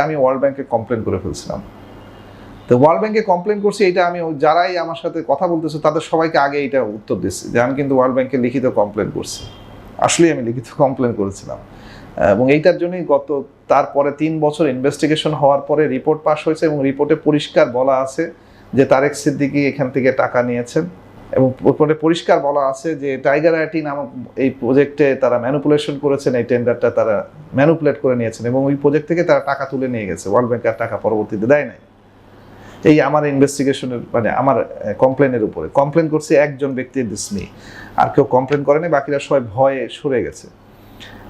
আমি ওয়ার্ল্ড ব্যাংকে কমপ্লেন করে ফেলছিলাম। তো ওয়ার্ল্ড ব্যাংকে কমপ্লেন করছি, এটা আমি যারাই আমার সাথে কথা বলতেছে তাদের সবাইকে আগে এটা উত্তর দিচ্ছি যে আমি কিন্তু ওয়ার্ল্ড ব্যাংকে লিখিত কমপ্লেন করছি। আসলেই আমি লিখিত কমপ্লেন করেছিলাম, এবং এইটার জন্যই তারপরে 3 বছর ইনভেস্টিগেশন হওয়ার পরে রিপোর্ট পাস হয়েছে, এবং রিপোর্টে পরিষ্কার বলা আছে যে তারেক সিদ্দিকী এখান থেকে টাকা নিয়েছেন, এবং রিপোর্টে পরিষ্কার বলা আছে যে টাইগার আইটি নামক এই প্রজেক্টে তারা ম্যানুপুলেশন করেছেন, এই টেন্ডারটা তারা ম্যানুপুলেট করে নিয়েছেন, এবং ওই প্রজেক্ট থেকে তারা টাকা তুলে নিয়ে গেছে, ওয়ার্ল্ড ব্যাংক আর টাকা পরবর্তীতে দেয় নাই। এই আমার ইনভেস্টিগেশনের আমার কমপ্লেনের উপরে কমপ্লেন করছে একজন ব্যক্তির ডিসমি, আর কেউ কমপ্লেন করেনি, বাকিরা সবাই ভয়ে সরে গেছে।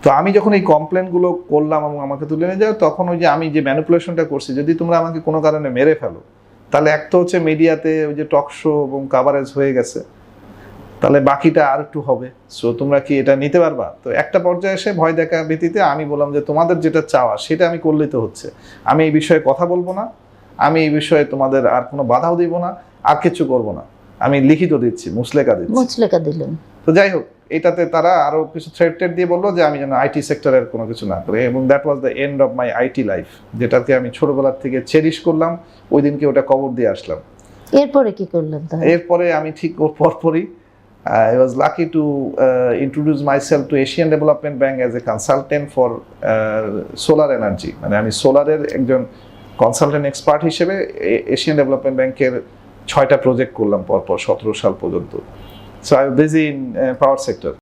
তো আমি যখন এই কমপ্লেনগুলো করলাম এবং আমাকে তুলে নিয়ে যাও, তখন ওই যে আমি যে ম্যানিপুলেশনটা করছি, যদি তোমরা আমাকে কোনো কারণে মেরে ফেলো, তাহলে এক তো হচ্ছে মিডিয়াতে ওই যে টক শো এবং কাভারেজ হয়ে গেছে, তাহলে বাকিটা আর একটু হবে, সো তোমরা কি এটা নিতে পারবা? তো একটা পর্যায়ে এসে ভয় দেখা ভিত্তিতে আমি বললাম যে তোমাদের যেটা চাওয়া সেটা আমি করলেই তো হচ্ছে, আমি এই বিষয়ে কথা বলবো না, আমি এই বিষয়ে তোমাদের আর কোনো বাধাও দিব না, আর কিছু করবো না, আমি লিখিত দিচ্ছি, মুসলেকা দিলেন। তো যাই হোক, এটাতে তারা আরো কিছু থ্রেট দিয়ে বললো যে আমি যেন আইটি সেক্টরের কোনো কিছু না করে, এবং that was the end of my IT life, যেটাকে আমি ছোটবেলার থেকে চেরিশ করলাম। ওই দিনকে ওটা কবর দিয়ে আসলাম। এরপরে কি করলেন? এরপরে আমি ঠিক ওর পরপরই I was lucky to introduce myself to Asian Development Bank as a consultant for solar energy, মানে আমি সোলারের একজন কনসালটেন্ট এক্সপার্ট হিসেবে এশিয়ান ডেভেলপমেন্ট ব্যাংকের 6টা প্রজেক্ট করলাম পরপর 17 সাল পর্যন্ত। So I was busy in power sector.